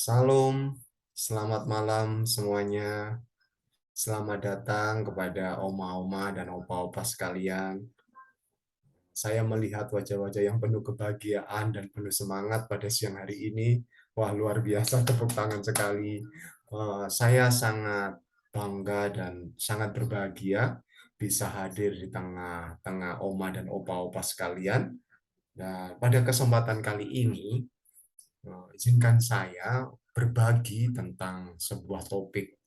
Salam, selamat malam semuanya. Selamat datang kepada oma-oma dan opa-opa sekalian. Saya melihat wajah-wajah yang penuh kebahagiaan dan penuh semangat pada siang hari ini. Wah, luar biasa, tepuk tangan sekali. Saya sangat bangga dan sangat berbahagia bisa hadir di tengah-tengah oma dan opa-opa sekalian. Dan pada kesempatan kali ini, izinkan saya berbagi tentang sebuah topik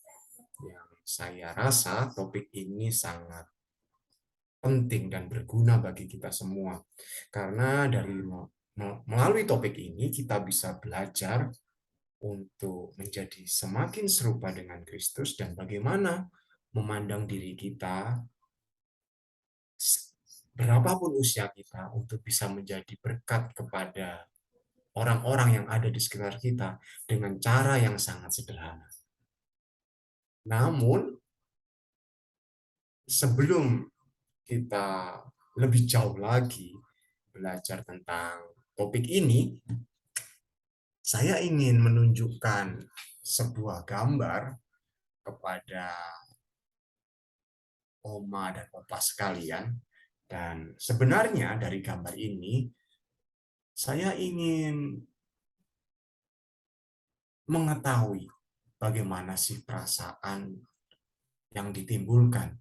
yang saya rasa topik ini sangat penting dan berguna bagi kita semua. Karena melalui topik ini kita bisa belajar untuk menjadi semakin serupa dengan Kristus dan bagaimana memandang diri kita berapapun usia kita untuk bisa menjadi berkat kepada orang-orang yang ada di sekitar kita dengan cara yang sangat sederhana. Namun, sebelum kita lebih jauh lagi belajar tentang topik ini, saya ingin menunjukkan sebuah gambar kepada Oma dan Opa sekalian. Dan sebenarnya dari gambar ini, saya ingin mengetahui bagaimana sih perasaan yang ditimbulkan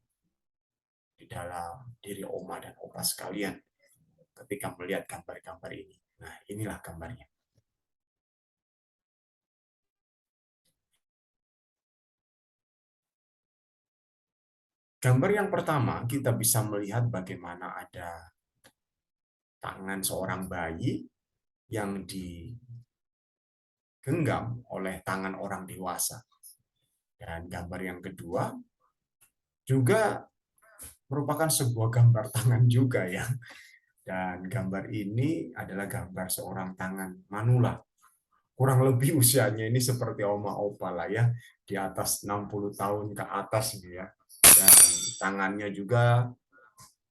di dalam diri Oma dan Opa sekalian ketika melihat gambar-gambar ini. Nah, inilah gambarnya. Gambar yang pertama, kita bisa melihat bagaimana ada tangan seorang bayi yang digenggam oleh tangan orang dewasa. Dan gambar yang kedua juga merupakan sebuah gambar tangan juga ya. Dan gambar ini adalah gambar seorang tangan manula. Kurang lebih usianya ini seperti oma opa lah ya, di atas 60 tahun ke atas gitu ya. Dan tangannya juga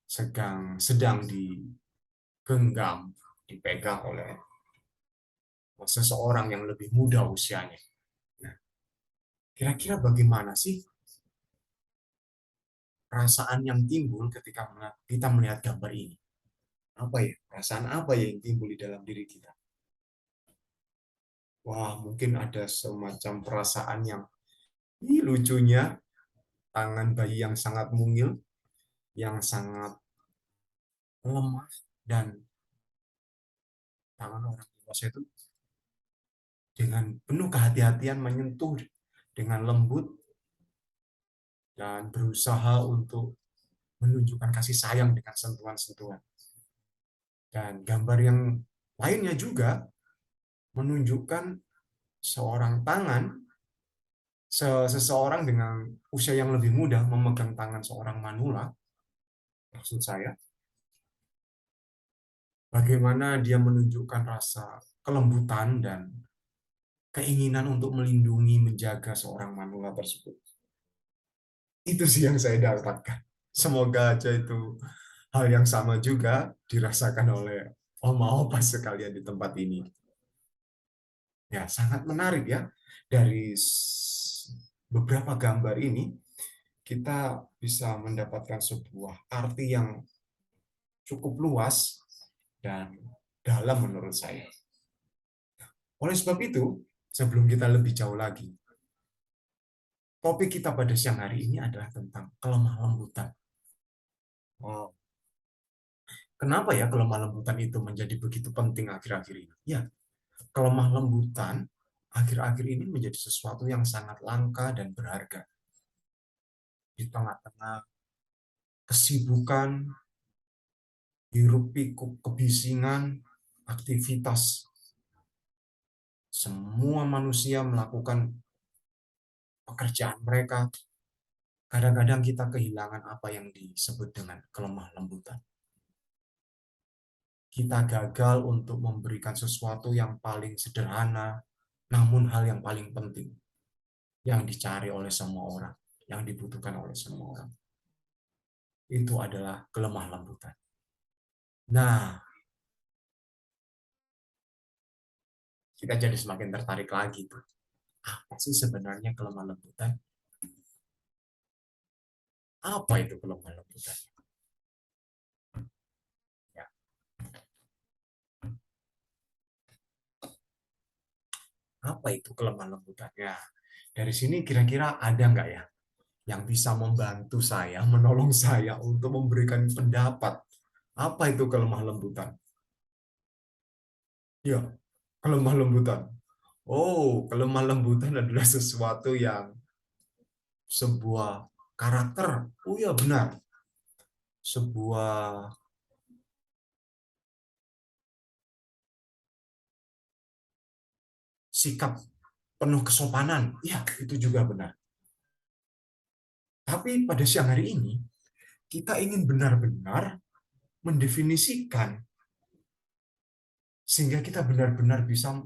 sedang digenggam, dipegang oleh seseorang yang lebih muda usianya. Nah, kira-kira bagaimana sih perasaan yang timbul ketika kita melihat gambar ini? Apa ya? Perasaan apa ya yang timbul di dalam diri kita? Wah, mungkin ada semacam perasaan yang lucunya, tangan bayi yang sangat mungil, yang sangat lemah, dan tangan orang dewasa itu dengan penuh kehati-hatian menyentuh dengan lembut dan berusaha untuk menunjukkan kasih sayang dengan sentuhan-sentuhan. Dan gambar yang lainnya juga menunjukkan seorang tangan, seseorang dengan usia yang lebih muda memegang tangan seorang manula, maksud saya, bagaimana dia menunjukkan rasa kelembutan dan keinginan untuk melindungi, menjaga seorang manula tersebut. Itu sih yang saya dapatkan. Semoga aja itu hal yang sama juga dirasakan oleh oma-opa sekalian di tempat ini. Ya, sangat menarik ya. Dari beberapa gambar ini, kita bisa mendapatkan sebuah arti yang cukup luas dan dalam menurut saya. Oleh sebab itu, sebelum kita lebih jauh lagi, topik kita pada siang hari ini adalah tentang kelemah lembutan. Oh, kenapa ya kelemah lembutan itu menjadi begitu penting akhir-akhir ini? Ya, kelemah lembutan akhir-akhir ini menjadi sesuatu yang sangat langka dan berharga di tengah-tengah kesibukan, hiruk-pikuk, kebisingan, aktivitas. Semua manusia melakukan pekerjaan mereka. Kadang-kadang kita kehilangan apa yang disebut dengan kelemah lembutan. Kita gagal untuk memberikan sesuatu yang paling sederhana, namun hal yang paling penting, yang dicari oleh semua orang, yang dibutuhkan oleh semua orang. Itu adalah kelemah lembutan. Nah, kita jadi semakin tertarik lagi tuh. Apa sih sebenarnya kelemah lembutan? Apa itu kelemah lembutan? Ya, apa itu kelemah lembutannya? Dari sini kira-kira ada nggak ya yang bisa membantu saya, menolong saya untuk memberikan pendapat apa itu kelemah lembutan? Ya, kelemah lembutan. Oh, kelemah lembutan adalah sesuatu yang sebuah karakter. Oh ya benar, sebuah sikap penuh kesopanan. Ya, itu juga benar. Tapi pada siang hari ini, kita ingin benar-benar mendefinisikan sehingga kita benar-benar bisa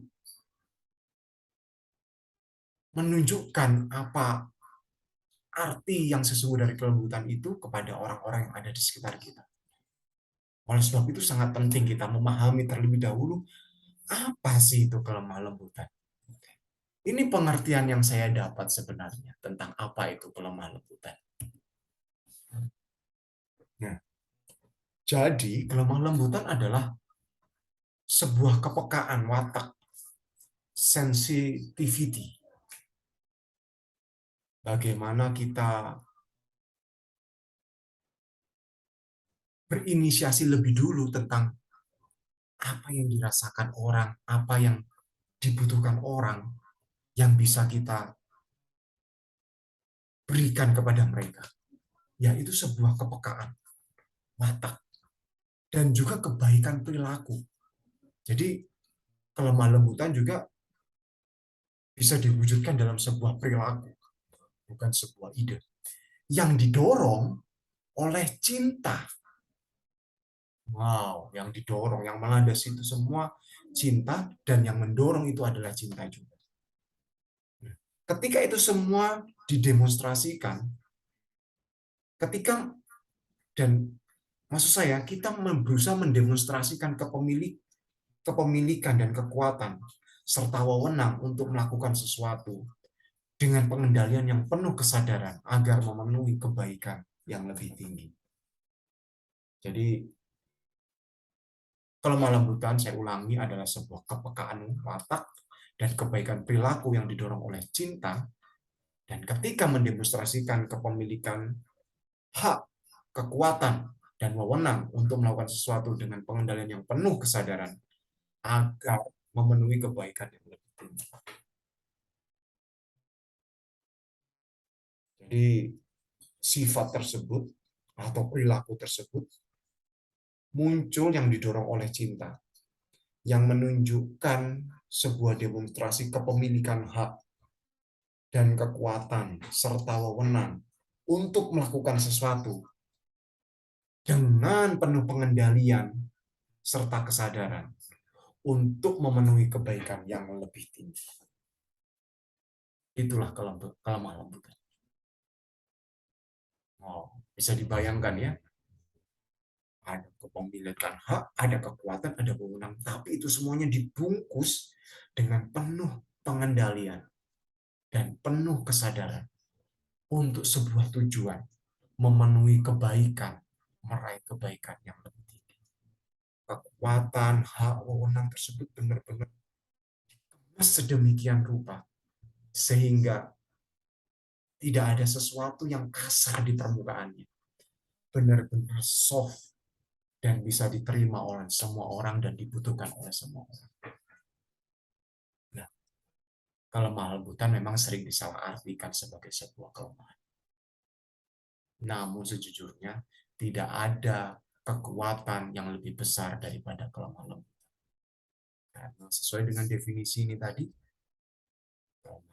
menunjukkan apa arti yang sesungguhnya dari kelembutan itu kepada orang-orang yang ada di sekitar kita. Oleh sebab itu sangat penting kita memahami terlebih dahulu apa sih itu kelemah lembutan. Ini pengertian yang saya dapat sebenarnya tentang apa itu kelemah lembutan. Nah, jadi kelemah lembutan adalah sebuah kepekaan watak, sensitivity. Bagaimana kita berinisiasi lebih dulu tentang apa yang dirasakan orang, apa yang dibutuhkan orang, yang bisa kita berikan kepada mereka. Yaitu sebuah kepekaan watak dan juga kebaikan perilaku. Jadi kelemah lembutan juga bisa diwujudkan dalam sebuah perilaku, bukan sebuah ide. Yang didorong oleh cinta. Wow, yang didorong, yang melandasi itu semua cinta, dan yang mendorong itu adalah cinta juga. Ketika itu semua didemonstrasikan, ketika dan maksud saya kita berusaha mendemonstrasikan kepemilikan dan kekuatan serta wewenang untuk melakukan sesuatu dengan pengendalian yang penuh kesadaran agar memenuhi kebaikan yang lebih tinggi. Jadi kelemah lembutan, saya ulangi, adalah sebuah kepekaan watak dan kebaikan perilaku yang didorong oleh cinta, dan ketika mendemonstrasikan kepemilikan hak, kekuatan, dan wewenang untuk melakukan sesuatu dengan pengendalian yang penuh kesadaran agar memenuhi kebaikan yang lebih tinggi. Jadi sifat tersebut atau perilaku tersebut muncul yang didorong oleh cinta, yang menunjukkan sebuah demonstrasi kepemilikan hak dan kekuatan serta wewenang untuk melakukan sesuatu dengan penuh pengendalian serta kesadaran untuk memenuhi kebaikan yang lebih tinggi. Itulah kelemah lembutan. Oh, bisa dibayangkan ya, ada kepemilikan hak, ada kekuatan, ada wewenang, tapi itu semuanya dibungkus dengan penuh pengendalian dan penuh kesadaran untuk sebuah tujuan, memenuhi kebaikan, meraih kebaikan yang lebih tinggi. Kekuatan, hak, wewenang tersebut benar-benar sedemikian rupa sehingga tidak ada sesuatu yang kasar di permukaannya. Benar-benar soft dan bisa diterima oleh semua orang dan dibutuhkan oleh semua orang. Nah, kelemah lembutan memang sering disalahartikan sebagai sebuah kelemahan. Namun sejujurnya tidak ada kekuatan yang lebih besar daripada kelemah lembutan. Karena sesuai dengan definisi ini tadi,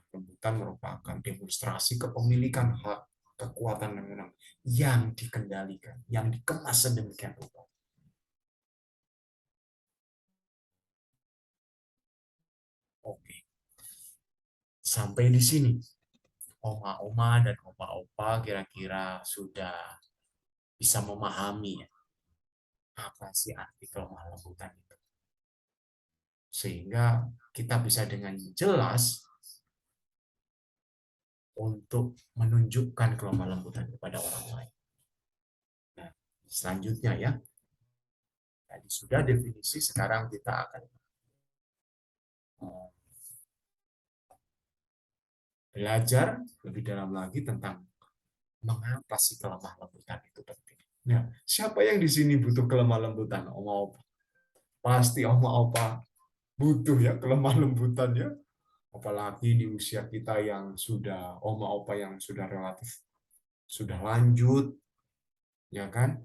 kelembutan merupakan demonstrasi kepemilikan hak, kekuatan dan wewenang yang dikendalikan, yang dikemas sedemikian rupa. Oke, sampai di sini oma-oma dan opa-opa kira-kira sudah bisa memahami ya, apa sih arti kelemah lembutan itu. sehingga kita bisa dengan jelas untuk menunjukkan kelemah lembutan kepada orang lain. Nah, selanjutnya ya, tadi sudah definisi, sekarang kita akan belajar lebih dalam lagi tentang mengapa sih kelemah lembutan itu penting. Nah, siapa yang di sini butuh kelemah lembutan? Oma opa. Pasti oma opa butuh ya kelemah lembutan ya. Apalagi di usia kita yang sudah oma opa yang sudah relatif sudah lanjut, ya kan?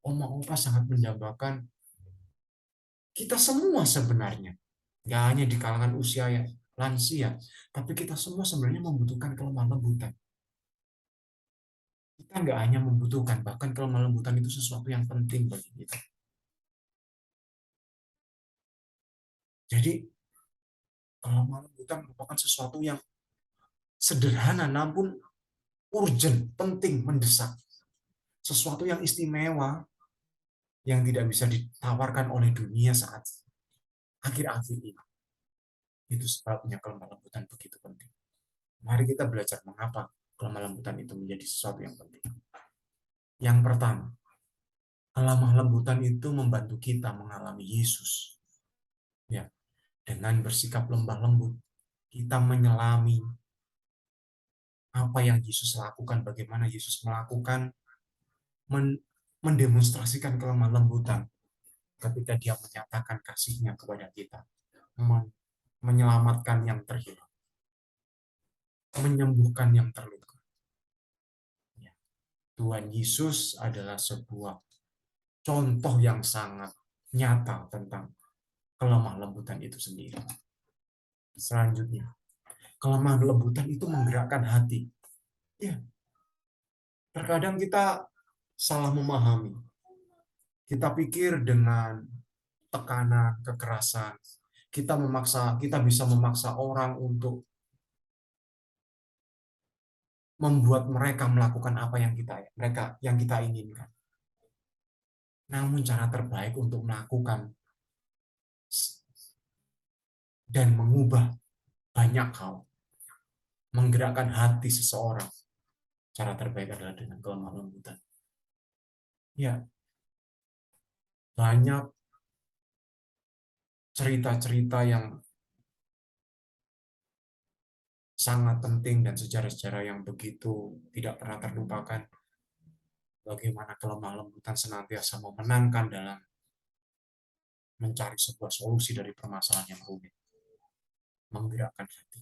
Oma opa sangat mendambakan kita semua sebenarnya. Nggak hanya di kalangan usia yang lansia, tapi kita semua sebenarnya membutuhkan kelemah lembutan. Kita nggak hanya membutuhkan, bahkan kelemah lembutan itu sesuatu yang penting bagi kita. Jadi kelemah lembutan merupakan sesuatu yang sederhana namun urgent, penting, mendesak. Sesuatu yang istimewa yang tidak bisa ditawarkan oleh dunia saat akhir-akhir ini. Itu sebabnya kelemah lembutan begitu penting. Mari kita belajar mengapa kelemah lembutan itu menjadi sesuatu yang penting. Yang pertama, kelemah lembutan itu membantu kita mengalami Yesus. Ya, dengan bersikap lemah lembut, kita menyelami apa yang Yesus lakukan, bagaimana Yesus melakukan, mendemonstrasikan kelemah lembutan ketika dia menyatakan kasihnya kepada kita, menyelamatkan yang terhilang, menyembuhkan yang terluka. Ya, Tuhan Yesus adalah sebuah contoh yang sangat nyata tentang kelemah lembutan itu sendiri. Selanjutnya, kelemah lembutan itu menggerakkan hati. Ya, terkadang kita salah memahami. Kita pikir dengan tekanan, kekerasan, kita bisa memaksa orang untuk membuat mereka melakukan apa yang kita inginkan. Namun cara terbaik untuk melakukan dan mengubah banyak hal, menggerakkan hati seseorang, cara terbaik adalah dengan kelemah lembutan. Ya, banyak cerita-cerita yang sangat penting dan sejarah-sejarah yang begitu tidak pernah terlupakan. Bagaimana kelemah lembutan senantiasa memenangkan dalam mencari sebuah solusi dari permasalahan yang rumit, menggerakkan hati.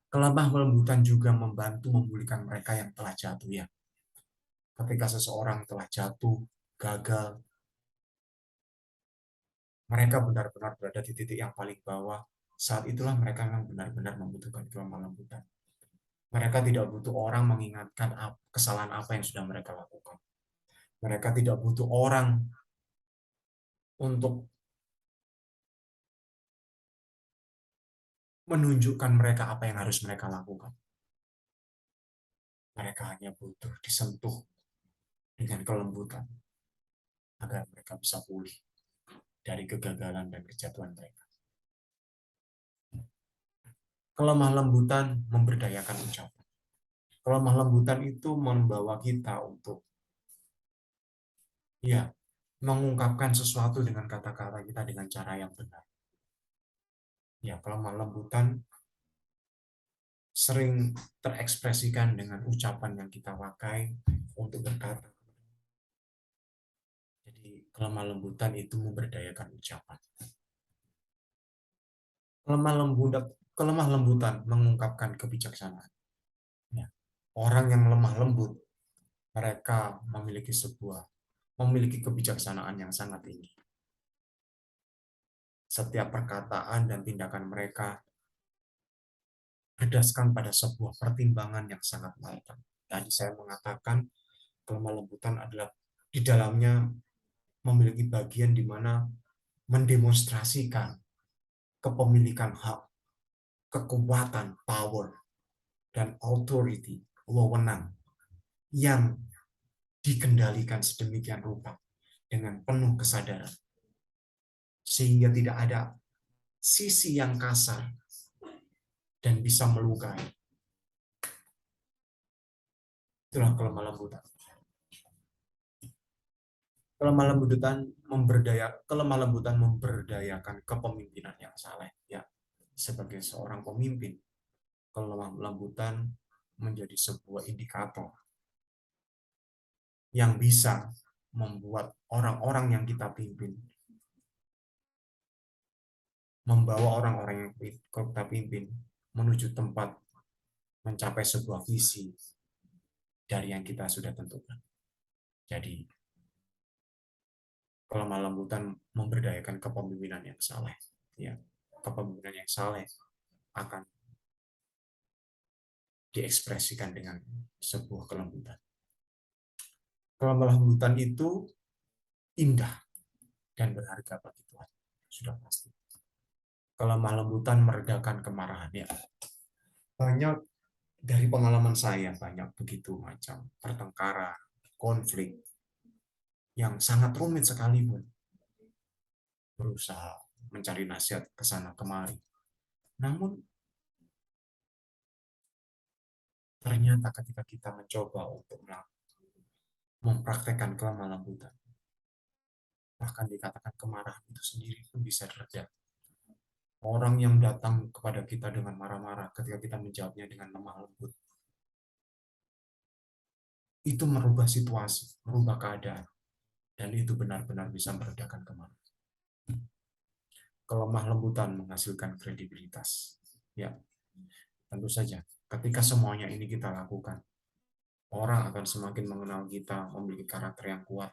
Kelemah lembutan juga membantu memulihkan mereka yang telah jatuh ya. Ketika seseorang telah jatuh, gagal, mereka benar-benar berada di titik yang paling bawah. Saat itulah mereka yang benar-benar membutuhkan kelemah lembutan. Mereka tidak butuh orang mengingatkan kesalahan apa yang sudah mereka lakukan. Mereka tidak butuh orang untuk menunjukkan mereka apa yang harus mereka lakukan. Mereka hanya butuh disentuh dengan kelembutan agar mereka bisa pulih dari kegagalan dan kejatuhan mereka. Kelemah lembutan memberdayakan ucapan. Kelemah lembutan itu membawa kita untuk ya mengungkapkan sesuatu dengan kata-kata kita dengan cara yang benar. Ya, kelemah lembutan sering terekspresikan dengan ucapan yang kita pakai untuk berkata. Jadi kelemah lembutan itu memberdayakan ucapan. Kelemah lembutan mengungkapkan kebijaksanaan. Ya. Orang yang lemah lembut, mereka memiliki kebijaksanaan yang sangat tinggi. Setiap perkataan dan tindakan mereka berdasarkan pada sebuah pertimbangan yang sangat matang. Tadi saya mengatakan kelemah lembutan adalah di dalamnya memiliki bagian di mana mendemonstrasikan kepemilikan hak, kekuatan, power, dan authority, wewenang yang dikendalikan sedemikian rupa dengan penuh kesadaran. sehingga tidak ada sisi yang kasar dan bisa melukai. Itulah kelemah lembutan. Kelemah lembutan memberdayakan kepemimpinan yang saleh. Ya, sebagai seorang pemimpin, kelemah lembutan menjadi sebuah indikator yang bisa membuat orang-orang yang kita pimpin, membawa orang-orang yang kita pimpin menuju tempat mencapai sebuah visi dari yang kita sudah tentukan. Jadi, kelemah lembutan memberdayakan kepemimpinan yang saleh. Ya, kepemimpinan yang saleh akan diekspresikan dengan sebuah kelembutan. Kelemah lembutan itu indah dan berharga bagi Tuhan. Sudah pasti. Kelemah lembutan meredakan kemarahan. Ya, banyak dari pengalaman saya, banyak begitu macam pertengkaran, konflik yang sangat rumit sekalipun, berusaha mencari nasihat ke sana kemari. Namun ternyata ketika kita mencoba untuk mempraktekkan kelemah lembutan, bahkan dikatakan kemarahan itu sendiri pun bisa reda. Orang yang datang kepada kita dengan marah-marah, ketika kita menjawabnya dengan lemah lembut, itu merubah situasi, merubah keadaan, dan itu benar-benar bisa meredakan kemarahan. Kelemah lembutan menghasilkan kredibilitas. Ya, tentu saja. Ketika semuanya ini kita lakukan, orang akan semakin mengenal kita, memiliki karakter yang kuat.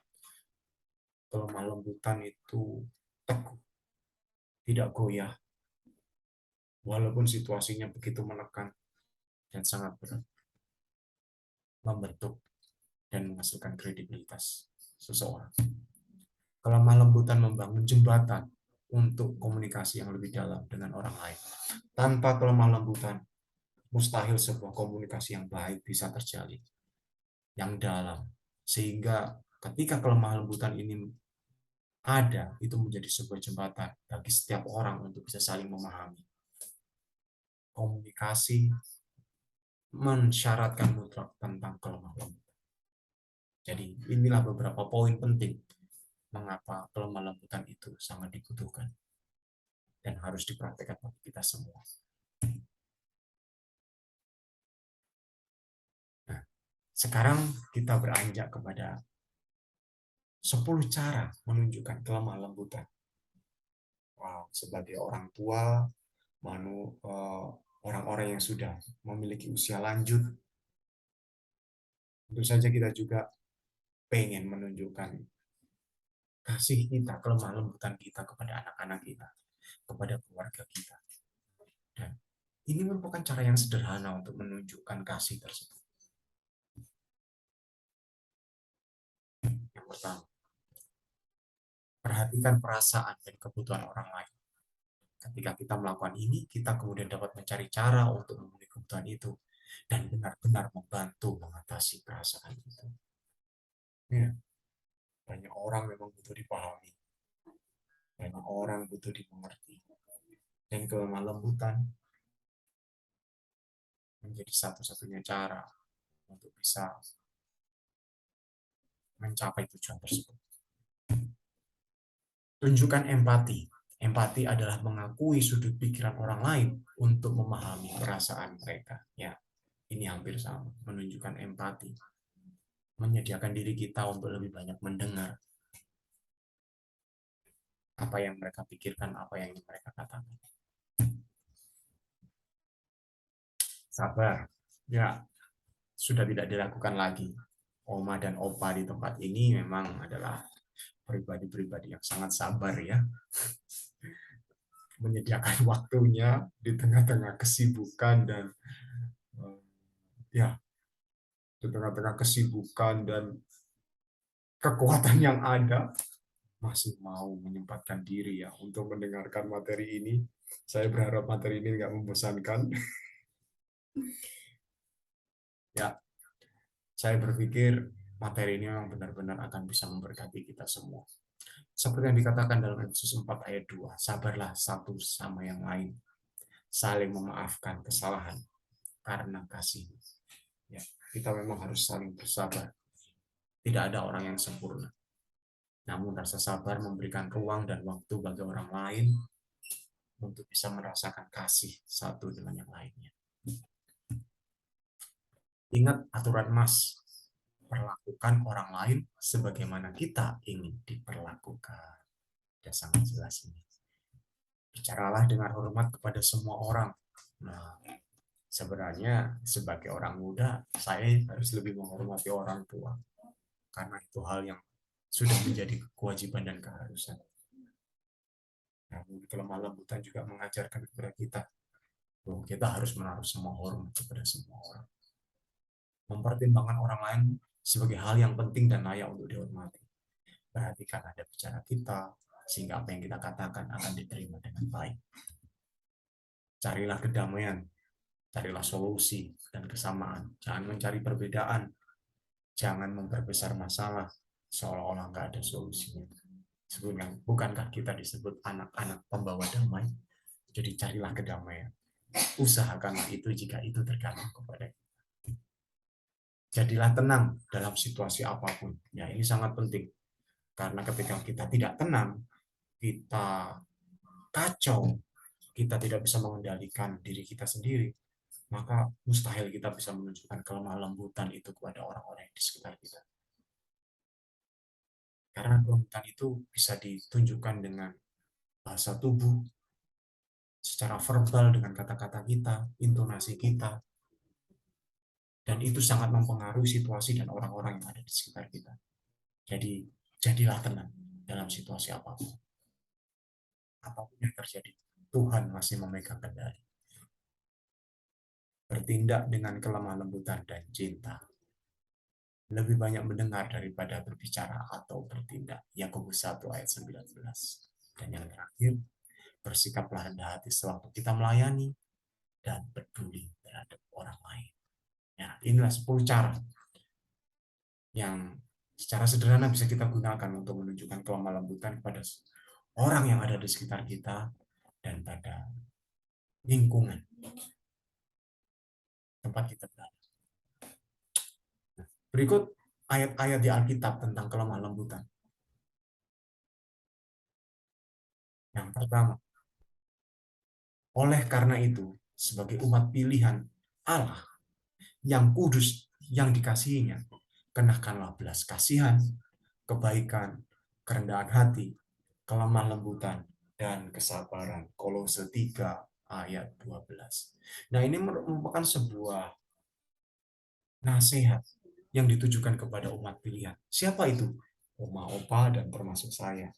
Kelemah lembutan itu teguh, tidak goyah, walaupun situasinya begitu menekan dan sangat berat, membentuk dan menghasilkan kredibilitas seseorang. Kelemah lembutan membangun jembatan untuk komunikasi yang lebih dalam dengan orang lain. Tanpa kelemah lembutan, mustahil sebuah komunikasi yang baik bisa terjalin, yang dalam. Sehingga ketika kelemah lembutan ini ada, itu menjadi sebuah jembatan bagi setiap orang untuk bisa saling memahami. Komunikasi mensyaratkan mutlak tentang kelemah lembutan. Jadi inilah beberapa poin penting mengapa kelemah lembutan itu sangat dibutuhkan dan harus dipraktekkan bagi kita semua. Nah, sekarang kita beranjak kepada 10 cara menunjukkan kelemah lembutan. Wow, sebagai orang tua, orang-orang yang sudah memiliki usia lanjut, tentu saja kita juga pengen menunjukkan kasih kita, kelemah lembutan kita kepada anak-anak kita, kepada keluarga kita. Dan ini merupakan cara yang sederhana untuk menunjukkan kasih tersebut. Yang pertama, perhatikan perasaan dan kebutuhan orang lain. Ketika kita melakukan ini, kita kemudian dapat mencari cara untuk memenuhi kebutuhan itu dan benar-benar membantu mengatasi perasaan itu. Ya, banyak orang memang butuh dipahami, banyak orang butuh dimengerti, dan kelemah lembutan menjadi satu-satunya cara untuk bisa mencapai tujuan tersebut. Tunjukkan empati. Empati adalah mengakui sudut pikiran orang lain untuk memahami perasaan mereka. Ya, ini hampir sama, menunjukkan empati. Menyediakan diri kita untuk lebih banyak mendengar apa yang mereka pikirkan, apa yang mereka katakan. Sabar. Ya, sudah tidak dilakukan lagi. Oma dan opa di tempat ini memang adalah pribadi-pribadi yang sangat sabar ya. Menyediakan waktunya di tengah-tengah kesibukan dan ya, di tengah-tengah kesibukan dan kekuatan yang ada, masih mau menyempatkan diri ya untuk mendengarkan materi ini. Saya berharap materi ini nggak membosankan. Ya, saya berpikir materi ini memang benar-benar akan bisa memberkati kita semua. Seperti yang dikatakan dalam Efesus 4 ayat 2, sabarlah satu sama yang lain, saling memaafkan kesalahan karena kasih. Ya, kita memang harus saling bersabar. Tidak ada orang yang sempurna. Namun rasa sabar memberikan ruang dan waktu bagi orang lain untuk bisa merasakan kasih satu dengan yang lainnya. Ingat aturan Mas, perlakukan orang lain sebagaimana kita ingin diperlakukan. Ya, sangat jelas ini. Bicaralah dengan hormat kepada semua orang. Nah, sebenarnya sebagai orang muda, saya harus lebih menghormati orang tua. Karena itu hal yang sudah menjadi kewajiban dan keharusan. Namun kelemah lembutan juga mengajarkan kepada kita bahwa kita harus menaruh semua hormat kepada semua orang. Mempertimbangkan orang lain sebagai hal yang penting dan layak untuk dihormati. Perhatikan ada bicara kita, sehingga apa yang kita katakan akan diterima dengan baik. Carilah kedamaian, carilah solusi dan kesamaan. Jangan mencari perbedaan, jangan memperbesar masalah seolah-olah nggak ada solusinya. Sebenarnya, bukankah kita disebut anak-anak pembawa damai? Jadi carilah kedamaian. Usahakanlah itu jika itu tergantung kepada kita. Jadilah tenang dalam situasi apapun. Ya, ini sangat penting. Karena ketika kita tidak tenang, kita kacau, kita tidak bisa mengendalikan diri kita sendiri, maka mustahil kita bisa menunjukkan kelemah lembutan itu kepada orang-orang di sekitar kita. Karena kelembutan itu bisa ditunjukkan dengan bahasa tubuh, secara verbal dengan kata-kata kita, intonasi kita, dan itu sangat mempengaruhi situasi dan orang-orang yang ada di sekitar kita. Jadi, jadilah tenang dalam situasi apapun. Apapun yang terjadi, Tuhan masih memegang kendali. Bertindak dengan kelemah lembutan dan cinta. Lebih banyak mendengar daripada berbicara atau bertindak. Yakobus 1 ayat 19. Dan yang terakhir, bersikaplah rendah hati sewaktu kita melayani dan peduli terhadap orang lain. Ya, inilah 10 cara yang secara sederhana bisa kita gunakan untuk menunjukkan kelemah lembutan kepada orang yang ada di sekitar kita dan pada lingkungan tempat kita berada. Berikut ayat-ayat di Alkitab tentang kelemah lembutan. Yang pertama, oleh karena itu, sebagai umat pilihan Allah yang kudus, yang dikasihinya, kenakanlah belas kasihan, kebaikan, kerendahan hati, kelemah lembutan, dan kesabaran. Kolose 3 ayat 12. Nah, ini merupakan sebuah nasihat yang ditujukan kepada umat pilihan. Siapa itu? Oma, opa, dan termasuk saya.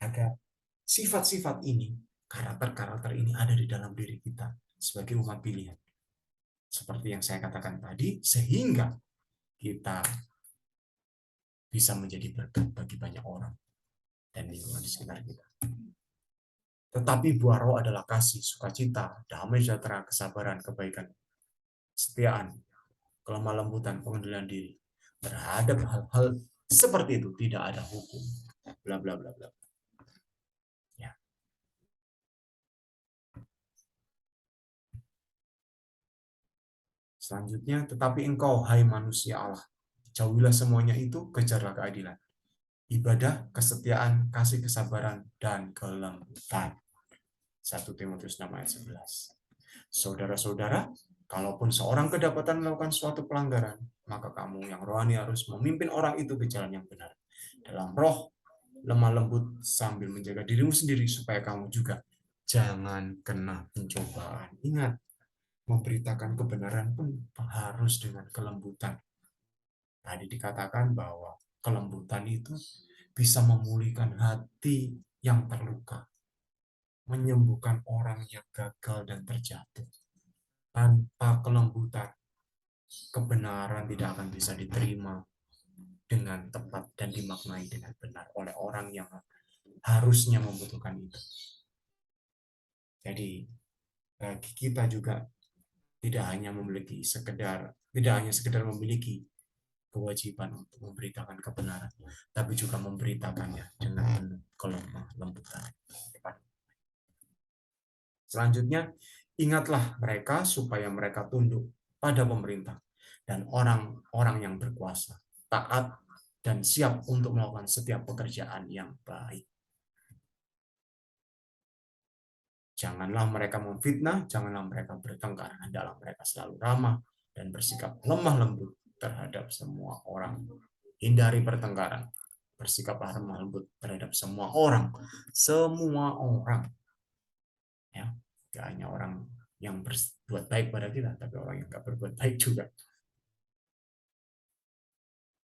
Agar sifat-sifat ini, karakter-karakter ini ada di dalam diri kita sebagai umat pilihan. Seperti yang saya katakan tadi, sehingga kita bisa menjadi berkat bagi banyak orang dan lingkungan di sekitar kita. Tetapi buah roh adalah kasih, sukacita, damai sejahtera, kesabaran, kebaikan, kesetiaan, kelemah lembutan, pengendalian diri. Terhadap hal-hal seperti itu tidak ada hukum. Bla bla bla bla. Ya. Selanjutnya, tetapi engkau, hai manusia Allah, jauhilah semuanya itu, kejarlah keadilan, ibadah, kesetiaan, kasih kesabaran, dan kelembutan. 1 Timotius 6 ayat 11. Saudara-saudara, kalaupun seorang kedapatan melakukan suatu pelanggaran, maka kamu yang rohani harus memimpin orang itu ke jalan yang benar. Dalam roh, lemah lembut sambil menjaga dirimu sendiri supaya kamu juga jangan kena pencobaan. Ingat, memberitakan kebenaran pun harus dengan kelembutan. Tadi dikatakan bahwa kelembutan itu bisa memulihkan hati yang terluka, menyembuhkan orang yang gagal dan terjatuh. Tanpa kelembutan, kebenaran tidak akan bisa diterima dengan tepat dan dimaknai dengan benar oleh orang yang harusnya membutuhkan itu. Jadi bagi kita juga tidak hanya memiliki sekedar tidak hanya sekedar memiliki kewajiban untuk memberitakan kebenaran, tapi juga memberitakannya dengan penuh kelemah lembutan. Selanjutnya, ingatlah mereka supaya mereka tunduk pada pemerintah dan orang-orang yang berkuasa, taat dan siap untuk melakukan setiap pekerjaan yang baik. Janganlah mereka memfitnah, janganlah mereka bertengkar, hendaklah mereka selalu ramah dan bersikap lemah lembut terhadap semua orang. Hindari pertengkaran, bersikaplah lemah lembut terhadap semua orang, ya, tidak hanya orang yang berbuat baik pada kita, tapi orang yang tidak berbuat baik juga.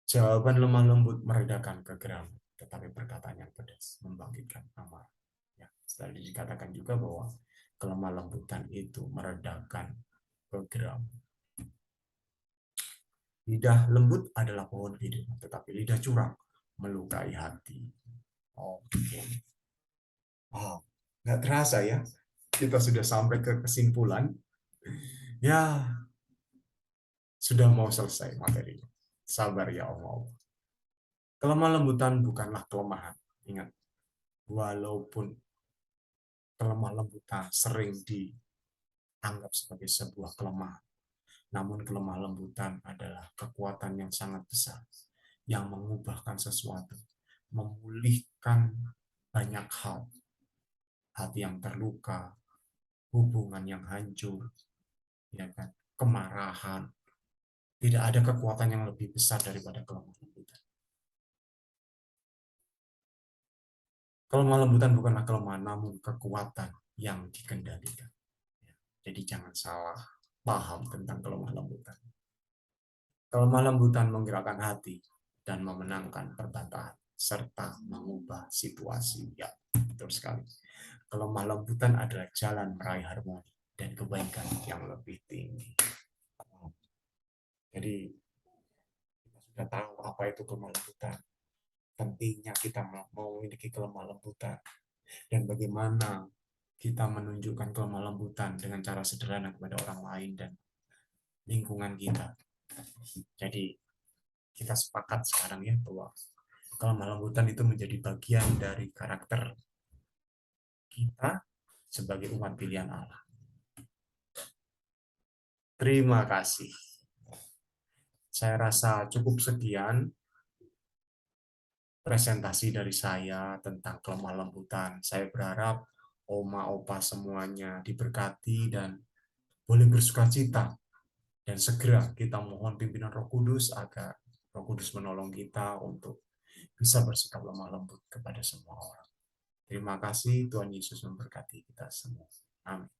Jawaban lemah lembut meredakan kegeraman, tetapi perkataan yang pedas membangkitkan amarah. Ya, setelah dikatakan juga bahwa kelemah lembutan itu meredakan kegeraman. Lidah lembut adalah pohon kehidupan, tetapi lidah curang melukai hati. Oke. Oh, nggak terasa ya, kita sudah sampai ke kesimpulan. Ya, sudah mau selesai materi. Sabar ya Allah. Kelemah lembutan bukanlah kelemahan. Ingat, walaupun kelemah lembutan sering dianggap sebagai sebuah kelemahan, namun kelemah lembutan adalah kekuatan yang sangat besar yang mengubahkan sesuatu, memulihkan banyak hal, hati yang terluka, hubungan yang hancur, ya kan, kemarahan. Tidak ada kekuatan yang lebih besar daripada kelemah lembutan. Kelemah lembutan bukanlah kelemahan, namun kekuatan yang dikendalikan. Jadi jangan salah paham tentang kelemah lembutan. Kelemah lembutan menggerakkan hati dan memenangkan perbantahan serta mengubah situasi. Ya, betul sekali. Kelemah lembutan adalah jalan meraih harmoni dan kebaikan yang lebih tinggi. Jadi kita sudah tahu apa itu kelemah lembutan. Pentingnya kita memiliki kelemah lembutan dan bagaimana kita menunjukkan kelemah lembutan dengan cara sederhana kepada orang lain dan lingkungan kita. Jadi kita sepakat sekarang ya bahwa kelemah lembutan itu menjadi bagian dari karakter kita sebagai umat pilihan Allah. Terima kasih. Saya rasa cukup sekian presentasi dari saya tentang kelemah lembutan. Saya berharap oma opa semuanya diberkati dan boleh bersuka cita. Dan segera kita mohon pimpinan Roh Kudus agar Roh Kudus menolong kita untuk bisa bersikap lemah lembut kepada semua orang. Terima kasih, Tuhan Yesus memberkati kita semua. Amin.